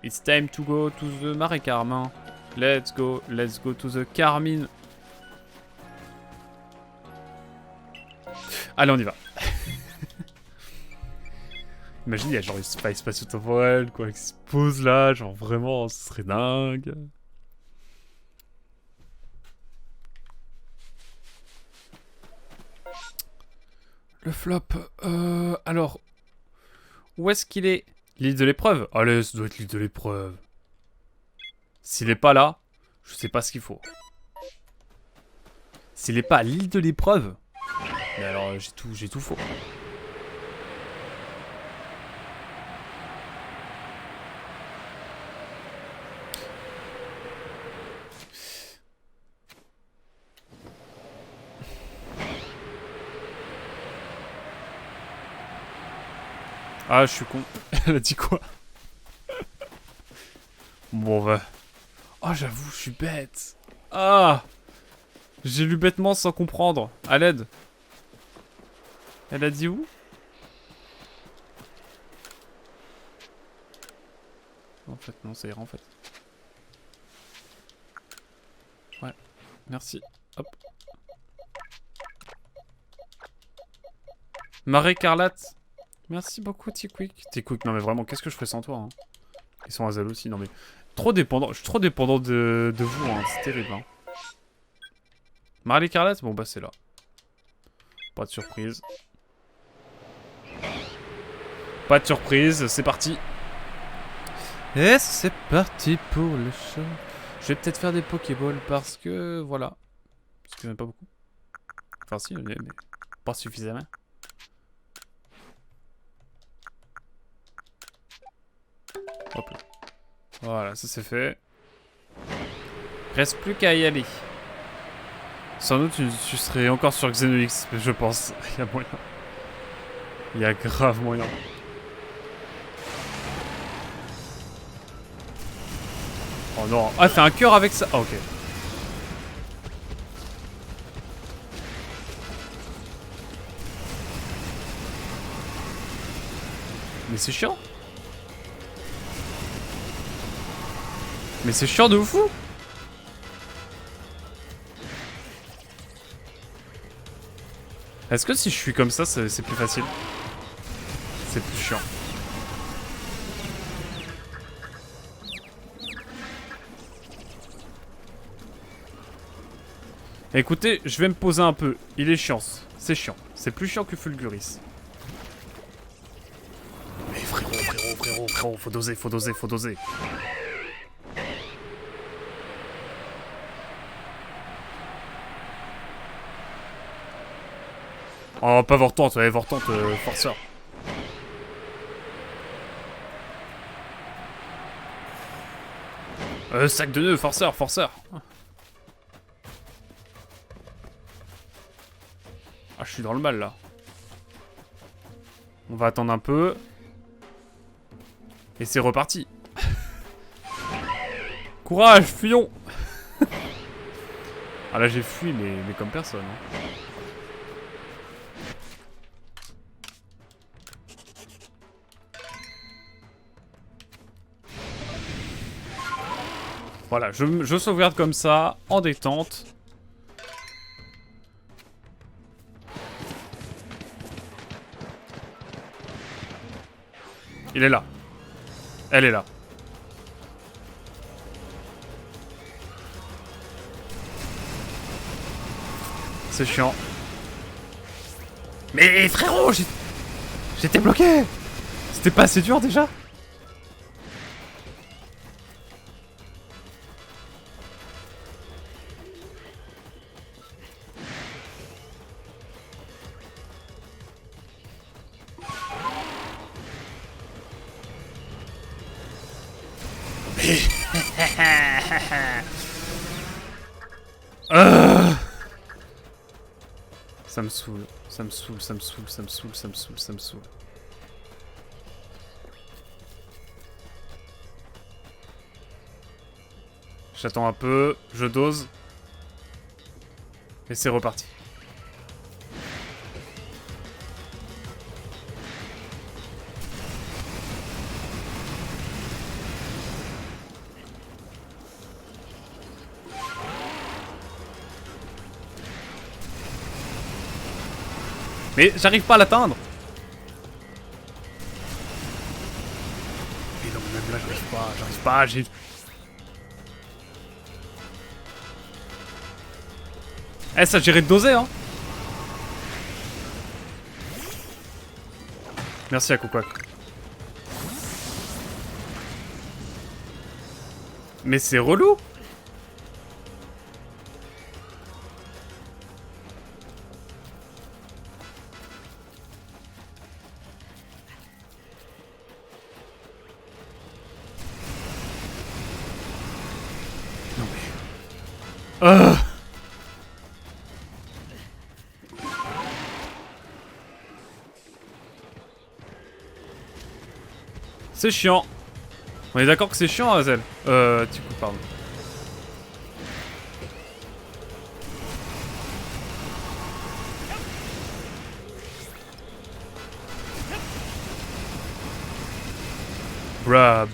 It's time to go to the Marais Carmin. Let's go to the Carmine. Allez, on y va. Imagine, il y a genre une faille spatio-temporelle, quoi, qui se pose là, genre vraiment, ce serait dingue. Le flop, alors, où est-ce qu'il est? L'île de l'épreuve? Allez, ça doit être l'île de l'épreuve. S'il est pas là, je sais pas ce qu'il faut. S'il est pas à l'île de l'épreuve, mais alors j'ai tout faux. Ah, je suis con. Elle a dit quoi? Bon, bah. Oh, j'avoue, je suis bête. Ah! J'ai lu bêtement sans comprendre. À l'aide. Elle a dit où? En fait, non, ça ira en fait. Ouais, merci. Hop. Marais Carlate. Merci beaucoup, T-Quick. T-Quick, non mais vraiment, qu'est-ce que je ferais sans toi, hein? Ils sont à Zal aussi, non mais... Trop dépendant, je suis trop dépendant de vous, hein, c'est terrible, hein. Marais Carlate, bon bah c'est là. Pas de surprise. Pas de surprise, c'est parti. Et c'est parti pour le show. Je vais peut-être faire des Pokéballs parce que... Voilà. Parce qu'il n'y en a pas beaucoup. Enfin si, mais pas suffisamment. Hop là. Voilà, ça c'est fait. Reste plus qu'à y aller. Sans doute, tu serais encore sur Xenox, je pense. Il y a moyen. Il y a grave moyen. Oh non. Ah, fait un cœur avec ça. Ah, ok. Mais c'est chiant. Mais c'est chiant de fou. Est-ce que si je suis comme ça, c'est plus facile? C'est plus chiant. Écoutez, je vais me poser un peu. Il est chiant. C'est chiant. C'est plus chiant que Fulguris. Mais frérot, faut doser. Oh, pas Vortante, ouais, Vortante, forceur. Sac de nœuds, forceur. Ah, je suis dans le mal, là. On va attendre un peu. Et c'est reparti. Courage, fuyons. Ah là, j'ai fui, mais comme personne. Hein. Voilà, je sauvegarde comme ça, en détente. Il est là. Elle est là. C'est chiant. Mais frérot, j'étais bloqué. C'était pas assez dur déjà? Ça me saoule. J'attends un peu, je dose. Et c'est reparti. Mais j'arrive pas à l'atteindre. Et non, mais même là, j'arrive pas, j'ai... Eh, ça gérait de doser, hein. Merci à Kokwak. Mais c'est relou. Non mais... C'est chiant. On est d'accord que c'est chiant, Hazel. Tikou, pardon. Bra.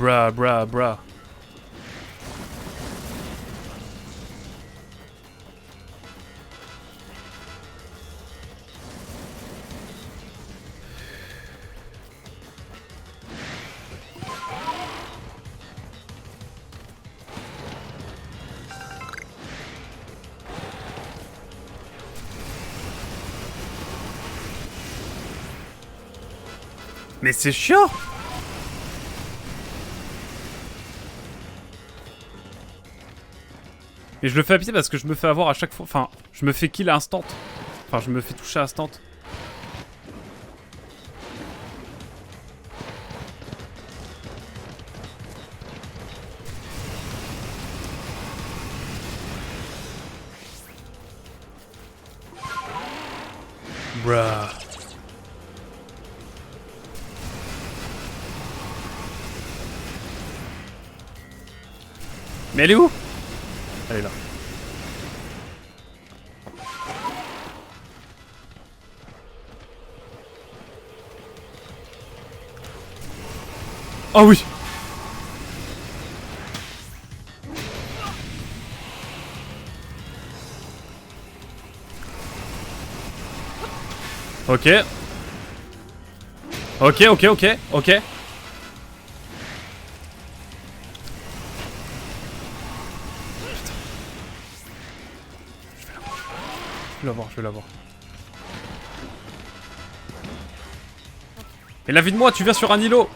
Mais c'est chiant. Et je le fais à pied parce que je me fais avoir à chaque fois. Enfin, je me fais kill instant. Enfin, je me fais toucher instant. Bruh. Mais elle est où? Elle est là. Oh oui. Ok. Ok. Je vais l'avoir. Mais la vie de moi, tu viens sur un îlot.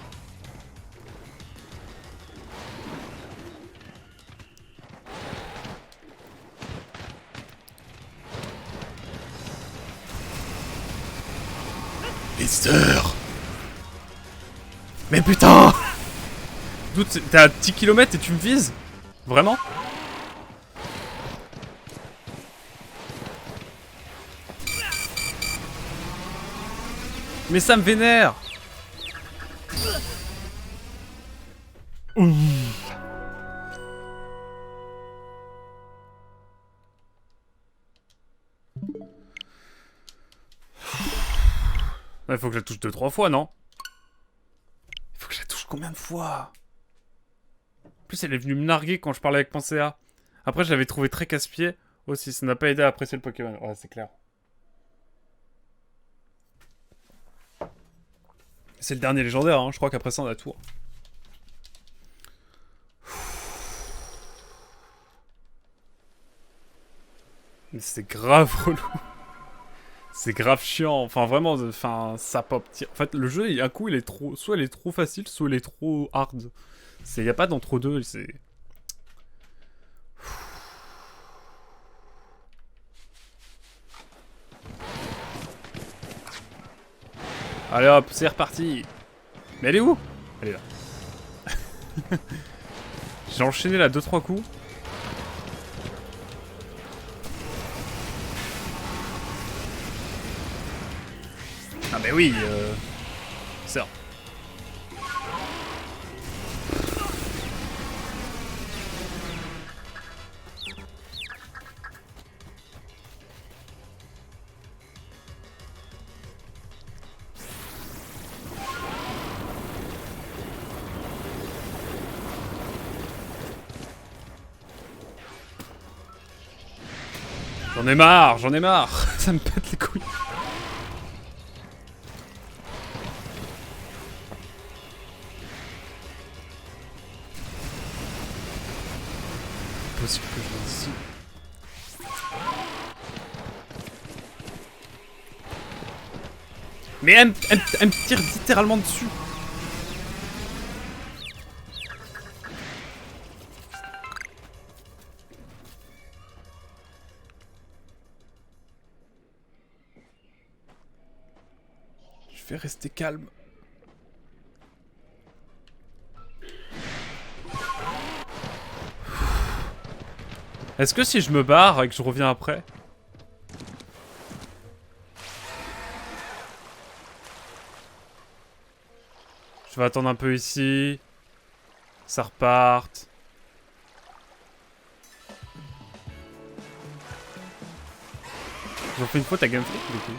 Les sœurs. Mais putain. D'où t'es à 10 km et tu me vises? Vraiment? Mais ça me vénère. Il faut que je la touche 2-3 fois, non? Il faut que je la touche combien de fois? En plus, elle est venue me narguer quand je parlais avec Pensea. Après, je l'avais trouvé très casse-pied aussi. Ça n'a pas aidé à apprécier le Pokémon. Ouais, c'est clair. C'est le dernier légendaire, hein. Je crois qu'après ça, on a tout. Mais c'est grave relou. C'est grave chiant. Enfin, vraiment, enfin, ça pop. En fait, le jeu, un coup, il est trop... Soit il est trop facile, soit il est trop hard. Il n'y a pas d'entre-deux, c'est... Allez hop, c'est reparti. Mais elle est où? Elle est là. J'ai enchaîné là 2-3 coups. Ah mais oui, ça. J'en ai marre. Ça me pète les couilles. possible que je vienne ici. Mais elle me tire littéralement dessus. Je vais rester calme. Est-ce que si je me barre et que je reviens après? Je vais attendre un peu ici. Ça reparte. Ils ont fait une faute à Gameflick de qui?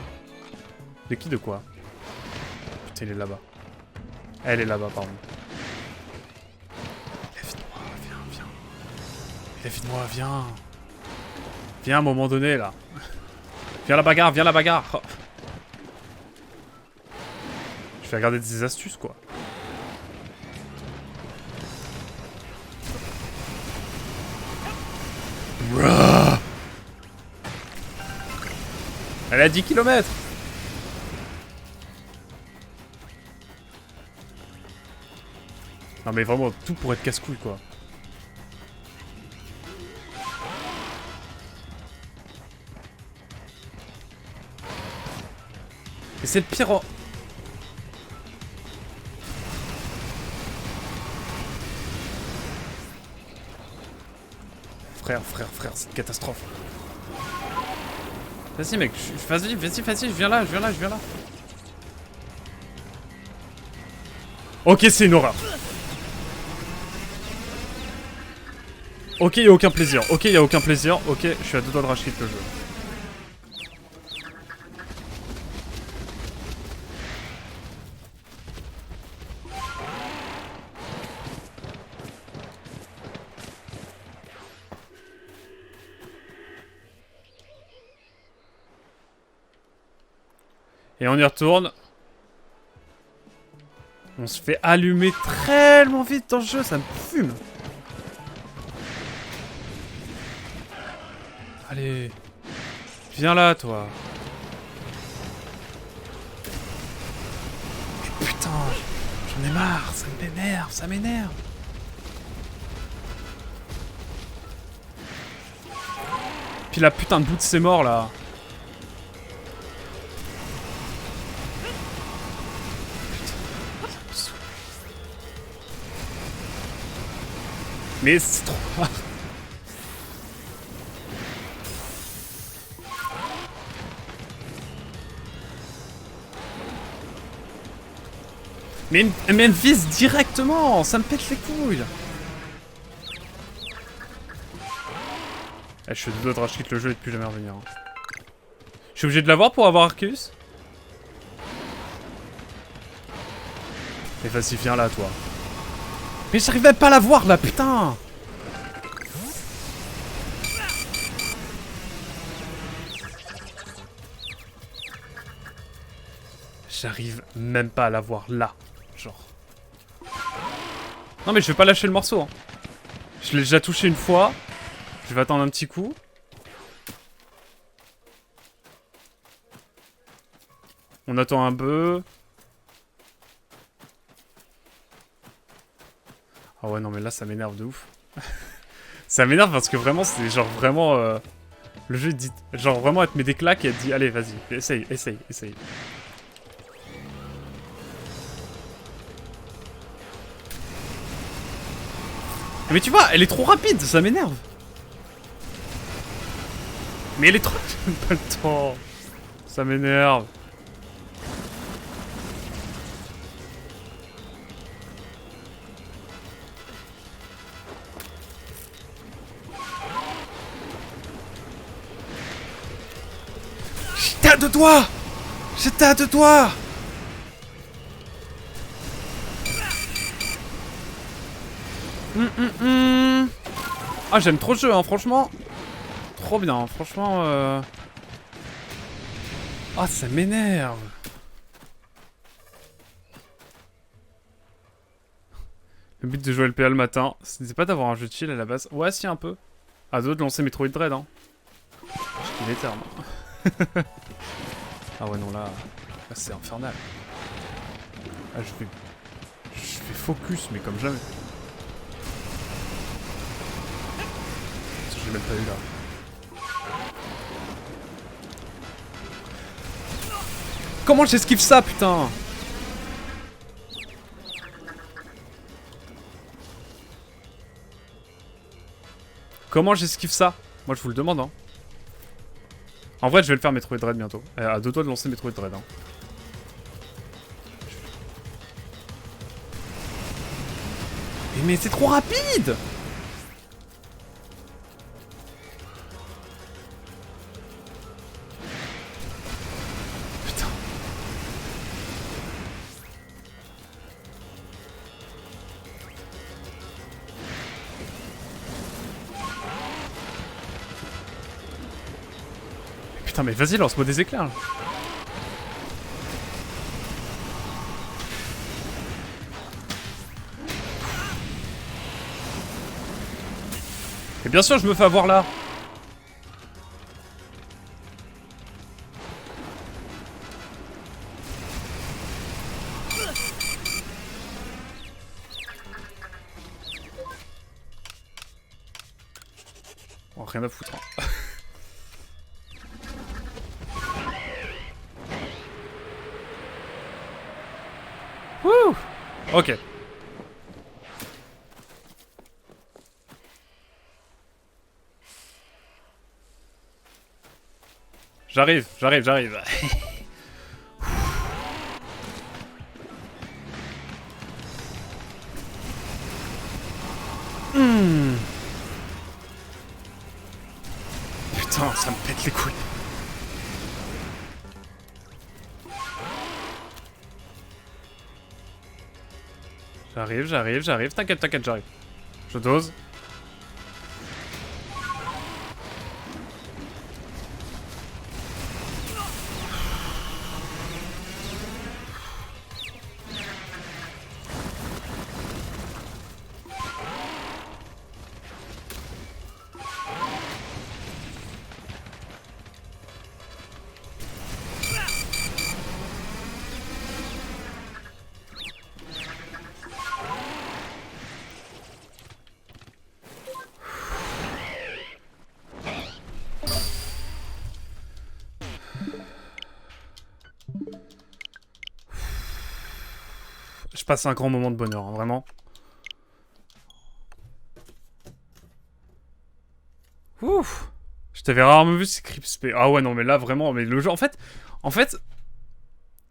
De qui, de quoi? Putain, il est là-bas. Elle est là-bas, pardon. Évite-moi, viens, viens. Évite-moi, viens. Viens à un moment donné, là. Viens la bagarre, viens la bagarre. Oh. Je vais regarder des astuces, quoi. Bruh. Elle a 10 km. Non mais vraiment, tout pour être casse-couille, quoi. Et c'est le pire en... Frère, c'est une catastrophe. Vas-y mec, vas-y, je viens là. Ok, c'est une horreur. Ok, y'a aucun plaisir. Ok, je suis à deux doigts de racheter le jeu. Et on y retourne. On se fait allumer tellement vite dans le jeu, ça me fume. Allez. Viens là, toi. Mais putain, j'en ai marre, ça m'énerve. Puis la putain de bout de ses morts, là. Mais c'est trop... mais elle me vise directement, ça me pète les couilles. Je suis deux doigts de racheter le jeu et de plus jamais revenir. Je suis obligé de l'avoir pour avoir Arceus. Mais vas-y, viens là, toi. Mais j'arrive même pas à la voir là, putain! J'arrive même pas à la voir là. Genre. Non mais je vais pas lâcher le morceau. Hein. Je l'ai déjà touché une fois. Je vais attendre un petit coup. On attend un peu. Ah ouais non mais là ça m'énerve de ouf. Ça m'énerve parce que vraiment c'est genre vraiment... le jeu dit... Genre vraiment elle te met des claques et elle te dit allez vas-y, essaye. Mais tu vois, elle est trop rapide, ça m'énerve. Mais elle est trop... J'ai pas le temps. Ça m'énerve. J'étais à deux doigts. Ah j'aime trop le jeu hein, franchement. Trop bien, franchement Ah ça m'énerve. Le but de jouer LPA le matin, ce n'était pas d'avoir un jeu de chill à la base. Ouais si un peu. À deux de lancer Metroid Dread, hein. Je kiffe les termes. Ah ouais, non, là c'est infernal. Ah, je fais focus, mais comme jamais. Parce que je l'ai même pas eu là. Comment j'esquive ça, putain? Comment j'esquive ça? Moi, je vous le demande, hein. En vrai, je vais le faire Metroid Dread bientôt. À deux doigts de lancer Metroid Dread, hein. Mais c'est trop rapide! Putain. Putain, mais vas-y, lance-moi des éclairs, là. Et bien sûr, je me fais avoir là. Oh, rien à foutre. Hein. Wouh. Ok. J'arrive. Putain, ça me pète les couilles. J'arrive. T'inquiète, j'arrive. Je dose. Je passe un grand moment de bonheur, hein, vraiment. Ouf. Je t'avais rarement vu ces crispés. Ah ouais, non, mais là, vraiment, mais le jeu... En fait,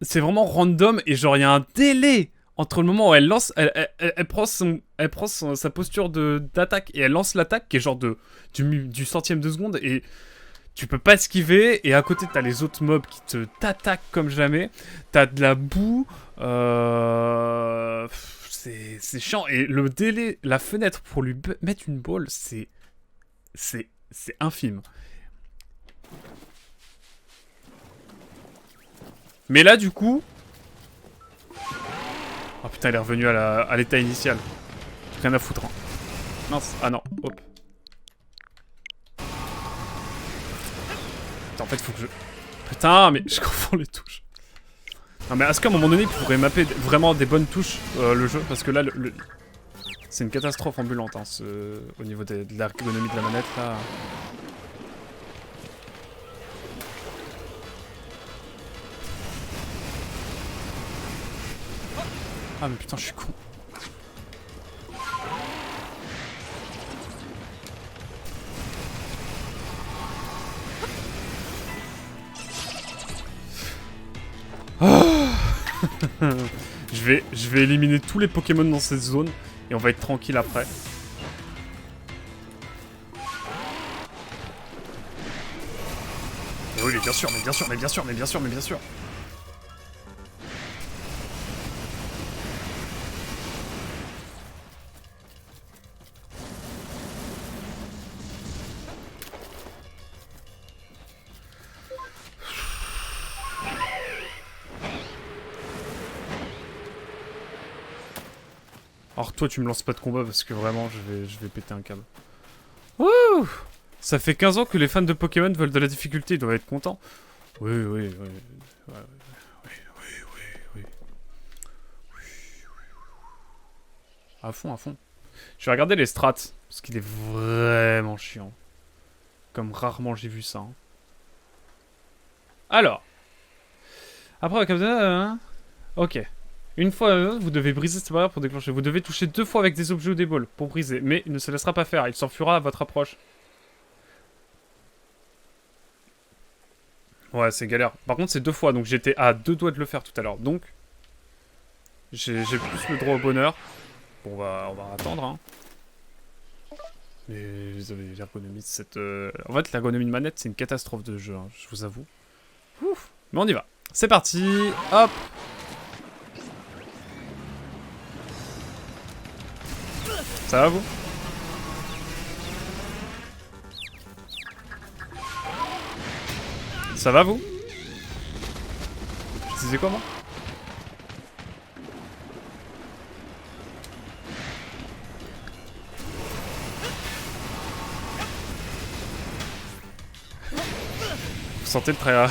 c'est vraiment random et genre, il y a un délai entre le moment où elle lance... Elle prend sa posture d'attaque et elle lance l'attaque qui est genre du centième de seconde et... Tu peux pas esquiver, et à côté t'as les autres mobs qui t'attaquent comme jamais. T'as de la boue, c'est chiant. Et le délai, la fenêtre pour lui mettre une balle, c'est infime. Mais là, du coup... Oh putain, il est revenu à l'état initial. Rien à foutre. Hein. Mince, ah non, hop. En fait, faut que je... Putain, mais je confonds les touches. Non, mais est-ce qu'à un moment donné, il pourrait mapper vraiment des bonnes touches, le jeu? Parce que là, c'est une catastrophe ambulante, hein, au niveau de l'ergonomie de la manette, là. Ah, mais putain, je suis con. Je vais éliminer tous les Pokémon dans cette zone et on va être tranquille après. Mais oui, mais bien sûr. Alors toi tu me lances pas de combat parce que vraiment je vais péter un câble. Wouh! Ça fait 15 ans que les fans de Pokémon veulent de la difficulté, ils doivent être contents. Oui, oui, oui. Ouais, oui, oui, oui, oui. À fond, à fond. Je vais regarder les strats, parce qu'il est vraiment chiant. Comme rarement j'ai vu ça. Hein. Alors. Après, comme ça, hein. Ok. Une fois, vous devez briser cette barrière pour déclencher. Vous devez toucher 2 fois avec des objets ou des balles pour briser. Mais il ne se laissera pas faire, il s'enfuira à votre approche. Ouais, c'est galère. Par contre, c'est 2 fois, donc j'étais à 2 doigts de le faire tout à l'heure. Donc, j'ai plus le droit au bonheur. Bon, on va attendre, hein. Mais l'ergonomie de cette... En fait, l'ergonomie de manette, c'est une catastrophe de jeu, hein, je vous avoue. Ouf. Mais on y va. C'est parti. Hop. Ça va, vous? Ça va, vous? Je disais quoi, moi? Vous sentez le trait...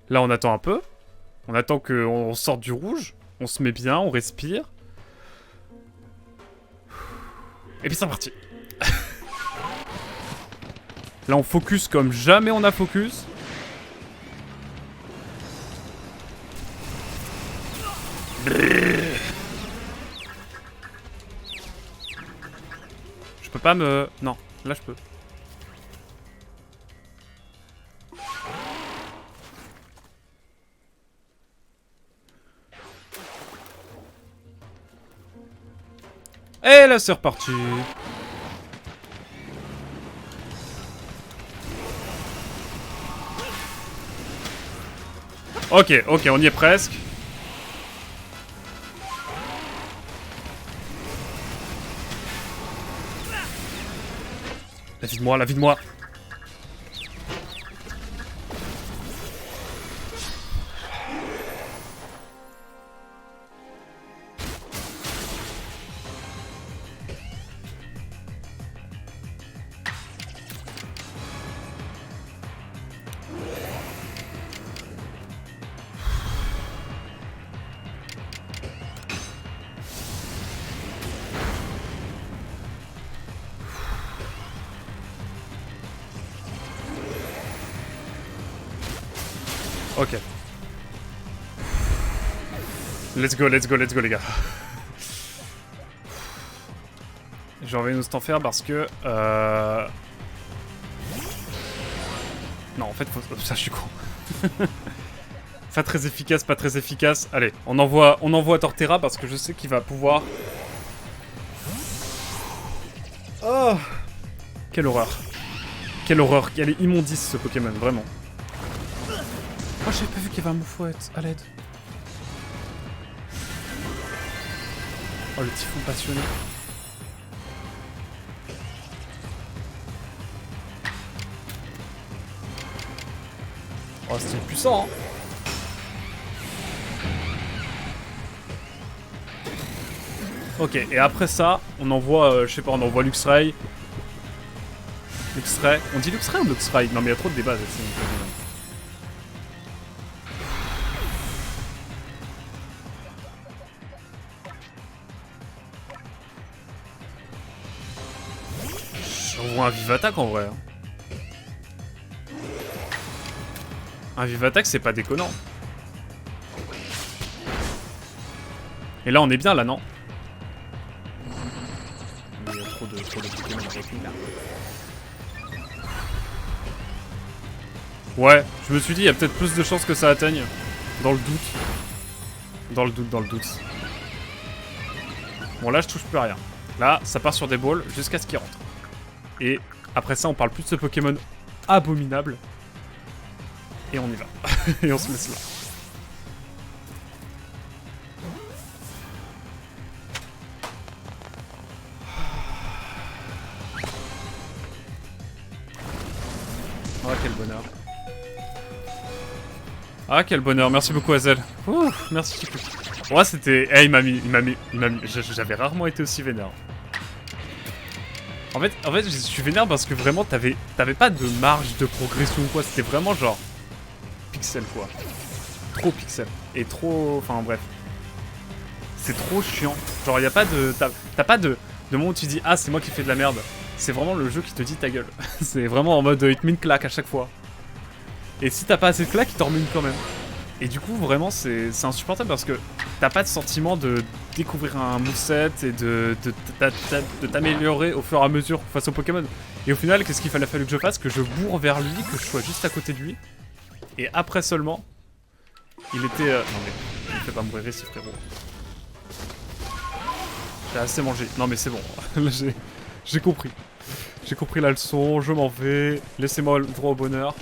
Là, on attend un peu. On attend qu'on sorte du rouge. On se met bien, on respire. Et puis c'est parti. Là, on focus comme jamais on a focus. Je peux pas me... Non, là je peux. Et là, c'est reparti. Ok, ok, on y est presque. La vie de moi, la vie de moi. Ok. Let's go, let's go, let's go, les gars. J'ai envie de nous en faire parce que... Non, en fait, faut... ça, je suis con. Pas très efficace, pas très efficace. Allez, on envoie Torterra parce que je sais qu'il va pouvoir... Oh! Quelle horreur. Quelle horreur. Quelle est immondice, ce Pokémon, vraiment. Oh, j'avais pas vu qu'il y avait un Moufouette. À l'aide. Oh, le typhon passionné. Oh, c'est puissant, hein. Ok, et après ça, on envoie, je sais pas, on envoie Luxray. Luxray. On dit Luxray ou Luxray? Non, mais il y a trop de débats là-dessus. J'envoie un Vivatak en vrai. Un Vivatak, c'est pas déconnant. Et là, on est bien, là, non? Il y a trop de Pokémon avec lui, là. Ouais, je me suis dit, il y a peut-être plus de chances que ça atteigne. Dans le doute. Dans le doute, dans le doute. Bon, là, je touche plus à rien. Là, ça part sur des balls jusqu'à ce qu'il rentre. Et après ça, on parle plus de ce Pokémon abominable. Et on y va. Et on se laisse là. quel bonheur. Ah, quel bonheur. Merci beaucoup, Hazel. Ouh, merci, Chico. Ouais, c'était... Eh, il m'a mis... J'avais rarement été aussi vénère. En fait, je suis vénère parce que vraiment, t'avais pas de marge de progression ou quoi. C'était vraiment genre... Pixel, quoi. Trop pixel. Et trop... Enfin, bref. C'est trop chiant. Genre, y a pas de... T'as pas de moment où tu dis, ah, c'est moi qui fais de la merde. C'est vraiment le jeu qui te dit ta gueule. C'est vraiment en mode, il te met une claque à chaque fois. Et si t'as pas assez de claque, il t'en remet une quand même. Et du coup, vraiment, c'est insupportable parce que t'as pas de sentiment de découvrir un moveset et de t'améliorer au fur et à mesure face au Pokémon. Et au final, qu'est-ce qu'il fallu que je fasse? Que je bourre vers lui, que je sois juste à côté de lui. Et après seulement, il était... Non mais, il me fait pas mourir ici, frérot. J'ai assez mangé. Non mais c'est bon, là j'ai compris. J'ai compris la leçon, je m'en vais. Laissez-moi le droit au bonheur.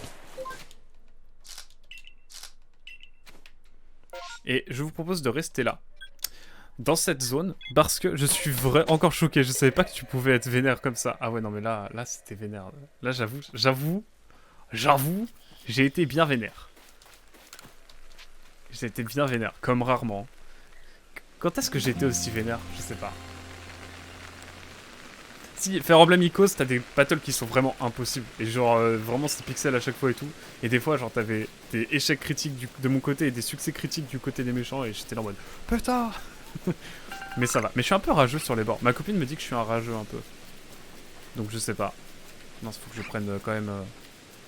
Et je vous propose de rester là, dans cette zone, parce que je suis encore choqué. Je savais pas que tu pouvais être vénère comme ça. Ah ouais, non mais là c'était vénère. Là j'avoue, j'ai été bien vénère. J'ai été bien vénère, comme rarement. Quand est-ce que j'ai été aussi vénère? Je sais pas. Si, Fire Emblem Icos, t'as des battles qui sont vraiment impossibles. Et genre, vraiment, c'est pixel à chaque fois et tout. Et des fois, genre, t'avais des échecs critiques de mon côté et des succès critiques du côté des méchants. Et j'étais là en mode, putain. Mais ça va. Mais je suis un peu rageux sur les bords. Ma copine me dit que je suis un rageux un peu. Donc je sais pas. Non, il faut que je prenne quand même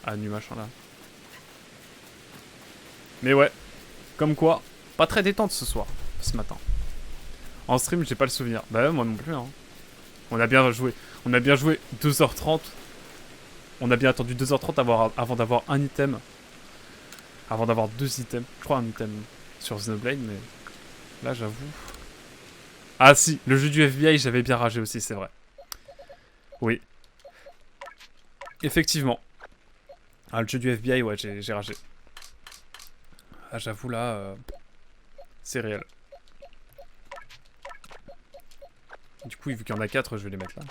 Anu machin là. Mais ouais. Comme quoi, pas très détente ce soir. Ce matin. En stream, j'ai pas le souvenir. Bah moi non plus, hein. On a bien joué 2h30. On a bien attendu 2h30 avant d'avoir un item. Avant d'avoir 2 items. Je crois un item sur Xenoblade, mais là j'avoue. Ah si, le jeu du FBI, j'avais bien ragé aussi, c'est vrai. Oui. Effectivement. Ah, le jeu du FBI, ouais, j'ai ragé. Ah, j'avoue là, c'est réel. Du coup, vu qu'il y en a 4, je vais les mettre là.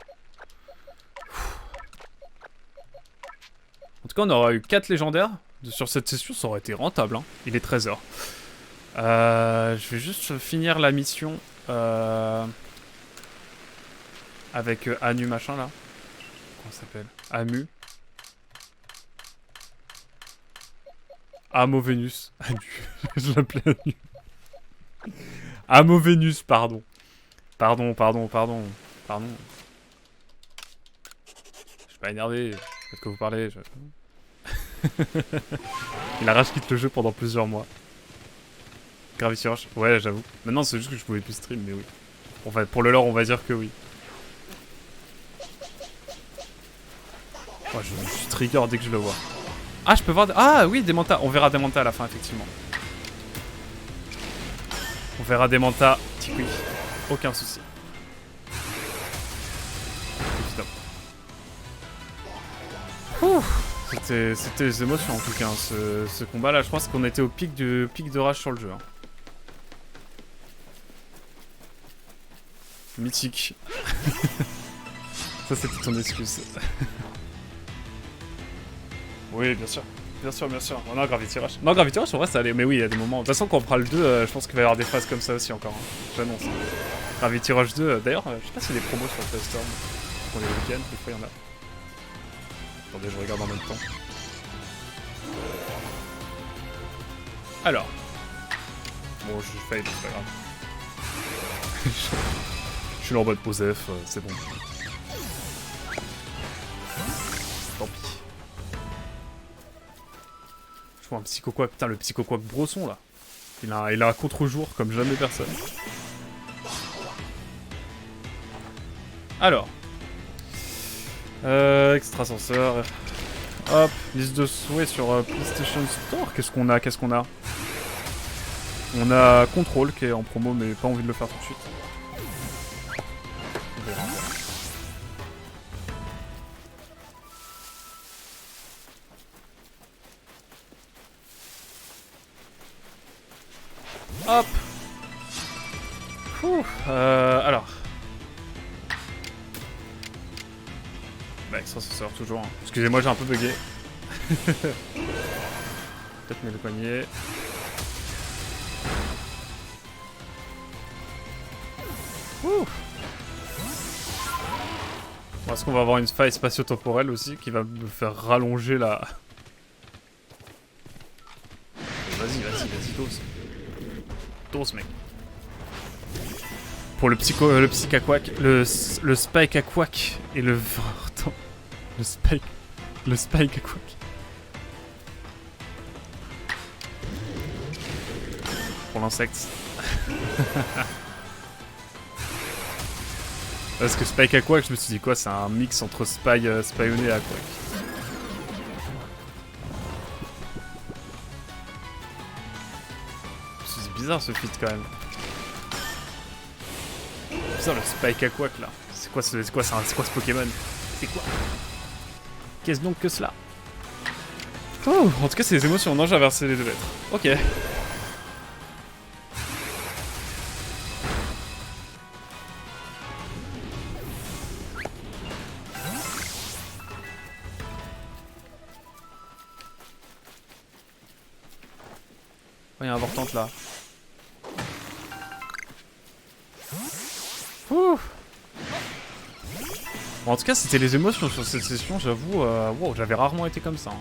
En tout cas, on aura eu 4 légendaires sur cette session, ça aurait été rentable. Hein. Il est 13h. Je vais juste finir la mission avec Anu machin là. Comment ça s'appelle? Amu. Amo Venus. Anu. Je l'appelais Anu. Amo Venus, pardon. Pardon. Je suis pas énervé. Peut-être que vous parlez. Il a rage quitte le jeu pendant plusieurs mois. Gravity Rush. Ouais, j'avoue. Maintenant, c'est juste que je pouvais plus stream, mais oui. Enfin, pour le lore, on va dire que oui. Oh, je suis trigger dès que je le vois. Ah, je peux voir... Ah, oui, des mantas. On verra des mantas à la fin, effectivement. On verra des mantas. Oui. Aucun souci. C'était les émotions en tout cas, hein, ce combat là. Je pense qu'on était au pic de rage sur le jeu. Hein. Mythique. Ça c'était ton excuse. Oui, bien sûr. Bien sûr. Oh, non, Gravity Rush. Non, Gravity Rush en vrai ça allait. Mais oui, il y a des moments. De toute façon, quand on fera le 2, je pense qu'il va y avoir des phases comme ça aussi encore. Hein. J'annonce. Gravity Rush 2, d'ailleurs, je sais pas s'il y a des promos sur le Play Store. Pour les week-ends, des fois il y en a. Attendez, je regarde en même temps. Alors. Bon, je fail, c'est pas grave. Je suis là en mode Osef, c'est bon. Tant pis. Je vois un psychoquack. Putain, le psychoquack brosson là. Il a un contre-jour comme jamais personne. Alors. Extrasenseur. Hop, liste de souhaits sur PlayStation Store. Qu'est-ce qu'on a? On a Control qui est en promo, mais pas envie de le faire tout de suite. Hop. Alors. Bah, extrasenseur toujours. Hein. Excusez-moi, j'ai un peu bugué. Peut-être m'éloigner. Ouh. Est-ce qu'on va avoir une faille spatio-temporelle aussi qui va me faire rallonger la... Vas-y, dose. Dose, mec. Pour le psychaquac, le spike aquac et le... Attends. Le spike aquac. Pour l'insecte. Parce que Spike Aquac, je me suis dit quoi, c'est un mix entre Spioné et Aquac. C'est bizarre ce feat quand même. Putain, le Spike Aquac là. C'est quoi ce Pokémon? C'est quoi? Qu'est-ce donc que cela? Oh, en tout cas, c'est les émotions. Non, j'ai inversé les deux lettres. Ok. Il y a un vortante là. Ouh. Bon, en tout cas, c'était les émotions sur cette session, j'avoue. Wow, j'avais rarement été comme ça. Hein.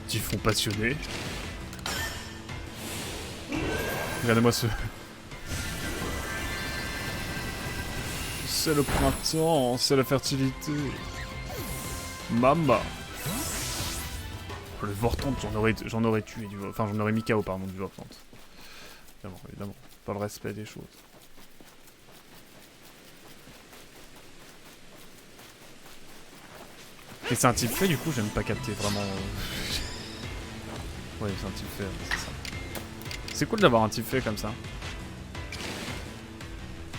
Typhon passionné. Regardez-moi ce... C'est le printemps, c'est la fertilité. Mama. Le Vortante, j'en aurais tué du... Enfin, j'en aurais mis KO, pardon, du Vortante. Évidemment. Pas le respect des choses. Et c'est un type fait, du coup, j'ai même pas capté vraiment... Ouais, c'est un type fait, c'est ça. C'est cool d'avoir un type fait comme ça.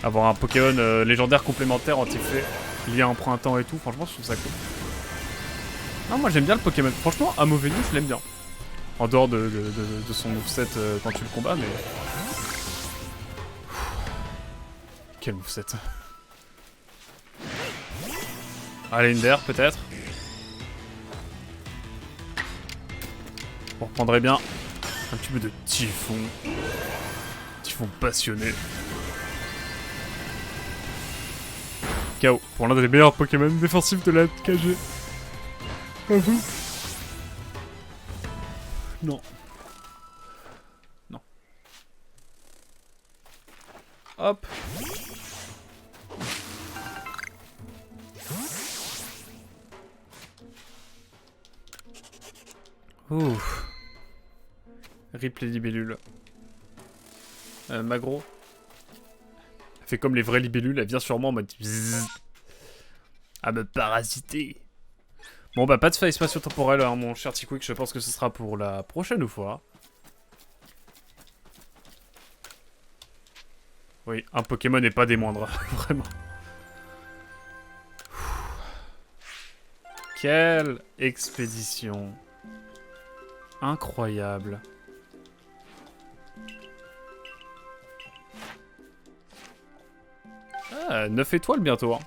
Avoir un Pokémon légendaire complémentaire en type fait, lié à un printemps et tout, franchement, je trouve ça cool. Non, moi j'aime bien le Pokémon. Franchement, Amovenu, je l'aime bien. En dehors de son moveset quand tu le combats, mais... Quel moveset. Allez, une d'air, peut-être. On reprendrait bien un petit peu de Typhon. Typhon passionné. KO. Pour l'un des meilleurs Pokémon défensifs de la KG. Vous. Non. Non. Hop. Ouh. Rip les libellules. Magro. Elle fait comme les vraies libellules, elle vient sûrement en mode bzzz, à me parasiter. Bon bah pas de faille spatio-temporelle, hein, mon cher T-Quick, je pense que ce sera pour la prochaine fois. Oui, un Pokémon n'est pas des moindres, vraiment. Quelle expédition. Incroyable. Ah, 9 étoiles bientôt, hein.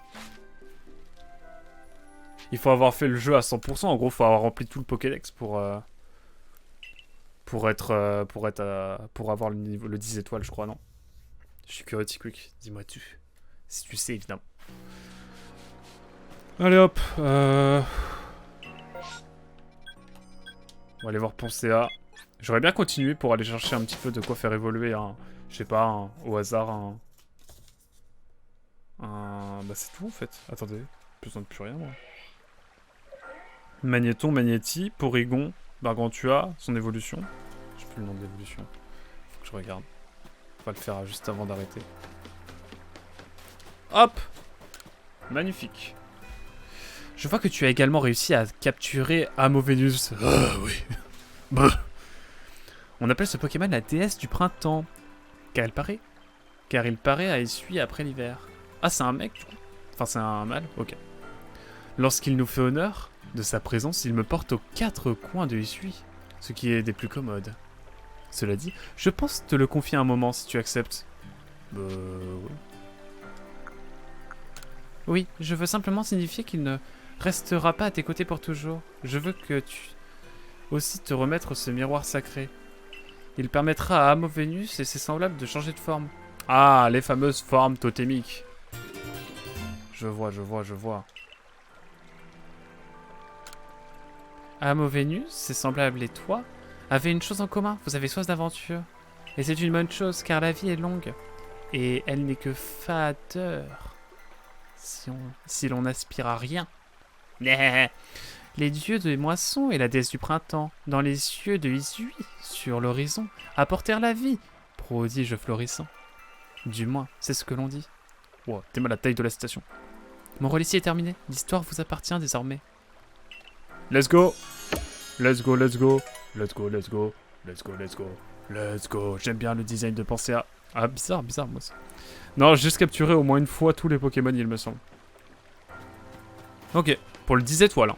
Il faut avoir fait le jeu à 100%, en gros, il faut avoir rempli tout le Pokédex pour avoir le 10 étoiles, je crois, non? Je suis curieux, T-Quick, dis-moi tu. Si tu sais, évidemment. Allez hop, on va aller voir Poncea. J'aurais bien continué pour aller chercher un petit peu de quoi faire évoluer un... Je sais pas, au hasard, bah c'est tout en fait. Attendez, besoin de plus rien moi. Magnéton, Magnéti, Porygon, Gargantua, son évolution. Je sais plus le nom de l'évolution. Faut que je regarde. On va le faire juste avant d'arrêter. Hop! Magnifique. Je vois que tu as également réussi à capturer Amovenus. Ah oui. Bah. On appelle ce Pokémon la déesse du printemps. Car il paraît à essuyer après l'hiver. Ah, c'est un mec du coup? Enfin, c'est un mâle? Ok. Lorsqu'il nous fait honneur de sa présence, il me porte aux 4 coins de Essuie, ce qui est des plus commodes. Cela dit, je pense te le confier un moment si tu acceptes. Oui. Oui, je veux simplement signifier qu'il ne restera pas à tes côtés pour toujours. Je veux que tu aussi te remettre ce miroir sacré. Il permettra à Amo Vénus et ses semblables de changer de forme. Ah, les fameuses formes totémiques. Je vois, je vois, je vois. Amo Vénus, ses semblables et toi avaient une chose en commun. Vous avez soif d'aventure. Et c'est une bonne chose, car la vie est longue. Et elle n'est que fadeur. Si l'on n'aspire à rien. Les dieux de moisson et la déesse du printemps, dans les cieux de Isui, sur l'horizon, apportèrent la vie, prodige florissant. Du moins, c'est ce que l'on dit. Wow, t'es mal la taille de la station. Mon rôle ici est terminé, l'histoire vous appartient désormais. Let's go! Let's go, let's go! Let's go, let's go! Let's go, let's go! Let's go! J'aime bien le design de penser à... Ah, bizarre, bizarre, moi aussi. Non, j'ai juste capturé au moins une fois tous les Pokémon, il me semble. Ok, pour le 10 étoiles. Hein.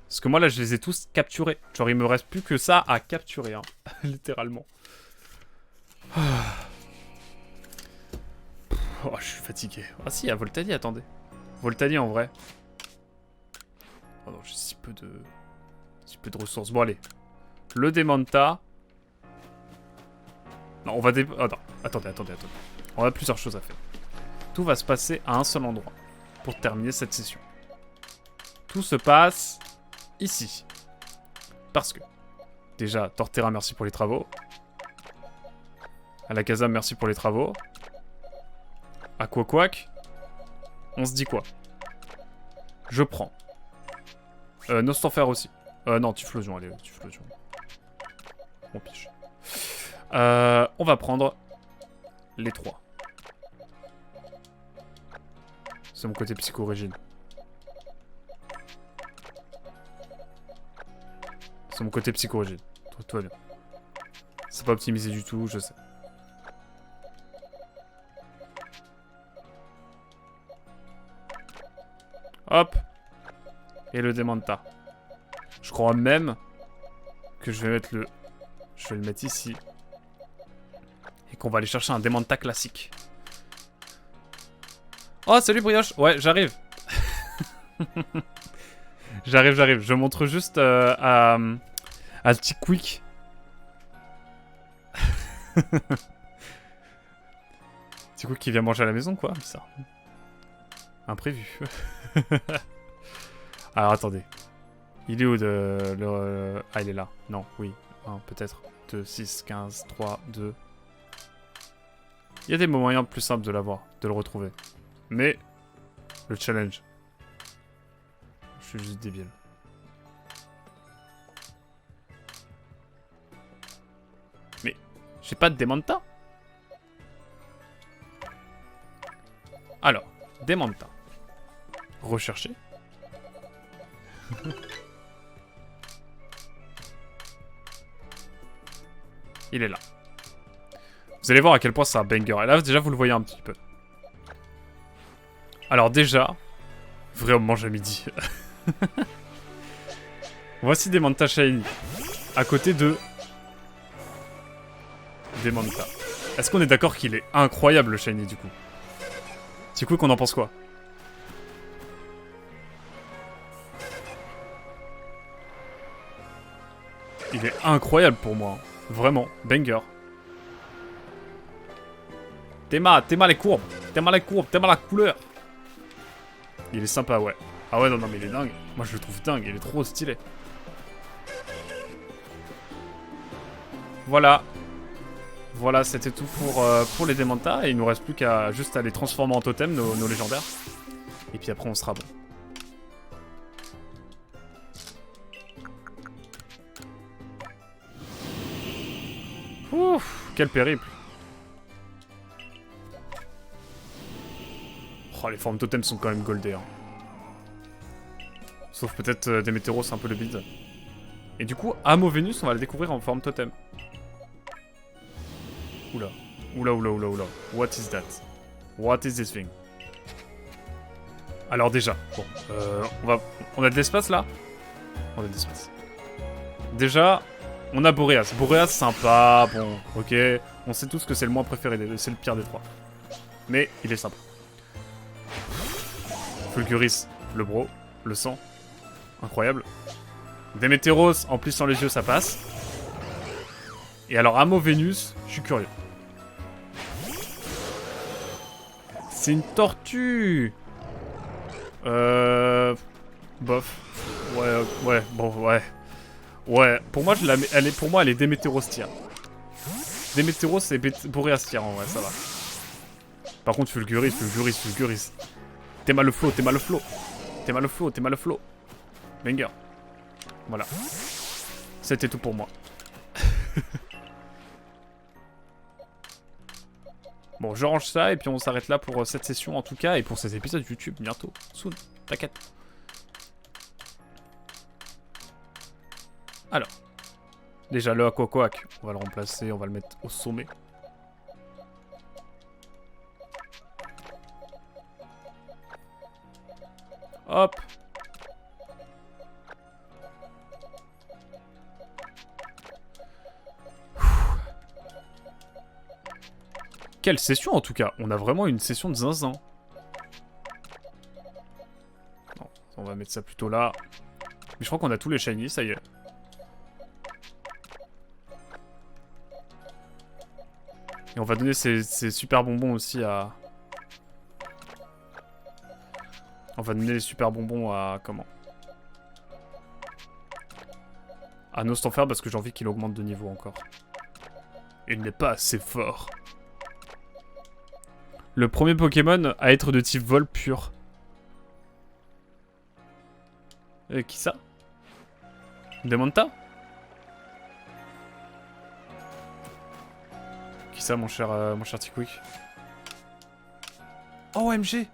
Parce que moi, là, je les ai tous capturés. Genre, il me reste plus que ça à capturer, hein. Littéralement. Oh, je suis fatigué. Ah si, il y a Voltani, attendez. Voltani, en vrai. Oh non, j'ai si peu de ressources. Bon, allez. Le Démenta. Non, on va oh, non. Attendez. On a plusieurs choses à faire. Tout va se passer à un seul endroit. Pour terminer cette session. Tout se passe... ici. Parce que, déjà, Torterra, merci pour les travaux. Alakazam, merci pour les travaux. Aquaquack, on se dit quoi? Je prends. Nostanfer aussi. Non, Typhlosion, allez, Typhlosion. On piche. On va prendre les 3. C'est mon côté psycho-origine. C'est mon côté psycho-origine. Tout va bien. C'est pas optimisé du tout, je sais. Hop. Et le Démenta. Je crois même que je vais mettre le... Je vais le mettre ici. Et qu'on va aller chercher un Démenta classique. Oh, salut Brioche. Ouais, j'arrive. J'arrive. Je montre juste à petit Quick. Petit Quick qui vient manger à la maison, quoi. Ça. Imprévu. Alors, attendez. Il est où de... Ah, il est là. Non, oui. Peut-être. 2, 6, 15, 3, 2. Il y a des moyens plus simples de l'avoir, de le retrouver. Mais, le challenge. Je suis juste débile. Mais, j'ai pas de Démenta. Alors, Démenta. Rechercher. Il est là. Vous allez voir à quel point c'est un banger. Et là, déjà, vous le voyez un petit peu. Alors déjà, vraiment j'ai midi. Voici Démenta Shiny. À côté de... Démenta. Est-ce qu'on est d'accord qu'il est incroyable le Shiny du coup? Du coup, qu'on en pense quoi? Il est incroyable pour moi. Vraiment, banger. T'aimes les courbes. T'aimes la couleur. Il est sympa, ouais. Ah ouais, non, mais il est dingue. Moi, je le trouve dingue. Il est trop stylé. Voilà. Voilà, c'était tout pour les Démenta. Et il nous reste plus qu'à juste à les transformer en totem, nos légendaires. Et puis après, on sera bon. Ouf, quel périple. Oh, les formes totems sont quand même goldées. Hein. Sauf peut-être des météoros, c'est un peu le bide. Et du coup, Amo Vénus, on va le découvrir en forme totem. Oula. Oula. What is that? What is this thing? Alors déjà, bon, on a de l'espace là? On a de l'espace. Déjà, on a Boreas. Boreas, sympa, bon, ok. On sait tous que c'est le moins préféré, c'est le pire des trois. Mais il est sympa. Fulguris, le bro, le sang. Incroyable. Démétéros, en plus sans les yeux, ça passe. Et alors, Amo Vénus, je suis curieux. C'est une tortue. Bof. Ouais, bon, ouais. Ouais, pour moi, elle est Démétéros tier. Démétéros, c'est Boreas tier, en vrai, ça va. Par contre, Fulguris. T'es mal le flow. Banger. Voilà. C'était tout pour moi. Bon, je range ça et puis on s'arrête là pour cette session en tout cas et pour ces épisodes YouTube bientôt. Soon, t'inquiète. Alors. Déjà le Aquacoac, on va le remplacer, on va le mettre au sommet. Hop. Quelle session en tout cas. On a vraiment une session de zinzin. Non, on va mettre ça plutôt là. Mais je crois qu'on a tous les shiny, ça y est. Et on va donner ces super bonbons aussi à... On va donner les super bonbons à... Comment? À Nostanfer parce que j'ai envie qu'il augmente de niveau encore. Il n'est pas assez fort. Le premier Pokémon à être de type vol pur. Qui ça? Demanta? Qui ça, mon cher T-Quick? Oh, OMG!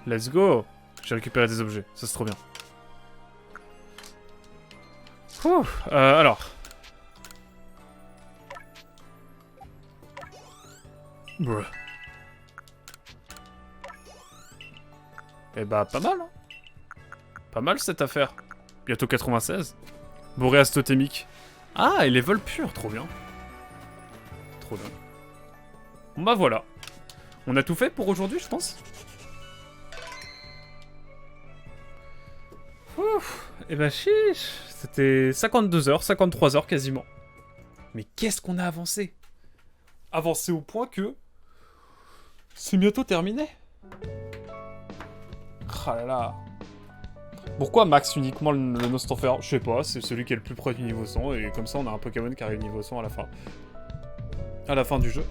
Let's go! J'ai récupéré des objets, ça c'est trop bien. Ouh, alors. Bruh. Eh bah, pas mal, hein. Pas mal cette affaire. Bientôt 96. Boréas totémique. Ah, et les vols purs, trop bien. Trop bien. Bon bah voilà. On a tout fait pour aujourd'hui, je pense. Ouf. Eh bah chiche. C'était 52 heures, 53 heures quasiment. Mais qu'est-ce qu'on a avancé? Avancé au point que... c'est bientôt terminé. Ah là là. Pourquoi max uniquement le Nostanfer? Je sais pas, c'est celui qui est le plus près du niveau 100 et comme ça on a un Pokémon qui arrive niveau 100 à la fin. À la fin du jeu.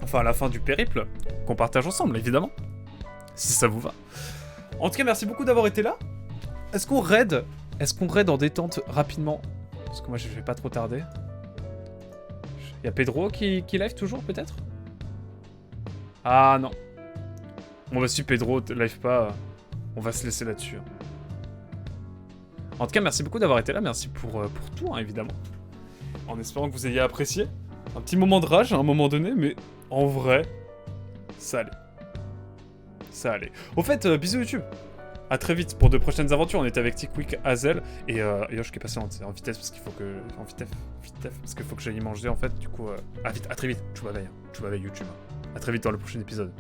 Enfin à la fin du périple. Qu'on partage ensemble évidemment. Si ça vous va. En tout cas merci beaucoup d'avoir été là. Est-ce qu'on raid? Est-ce qu'on raid en détente rapidement? Parce que moi je vais pas trop tarder. Y'a Pedro qui live toujours peut-être? Ah non. Bon bah si Pedro live pas, on va se laisser là-dessus. En tout cas merci beaucoup d'avoir été là, merci pour tout hein, évidemment. En espérant que vous ayez apprécié. Un petit moment de rage à un moment donné, mais en vrai, ça allait. Ça allait. Au fait, bisous YouTube. A très vite pour de prochaines aventures. On était avec T-Quick, Hazel et Yosh qui est passé en vitesse parce qu'il faut que... En vitesse parce qu'il faut que j'aille manger en fait. Du coup, à très vite. Tu vas veille YouTube. À très vite dans le prochain épisode.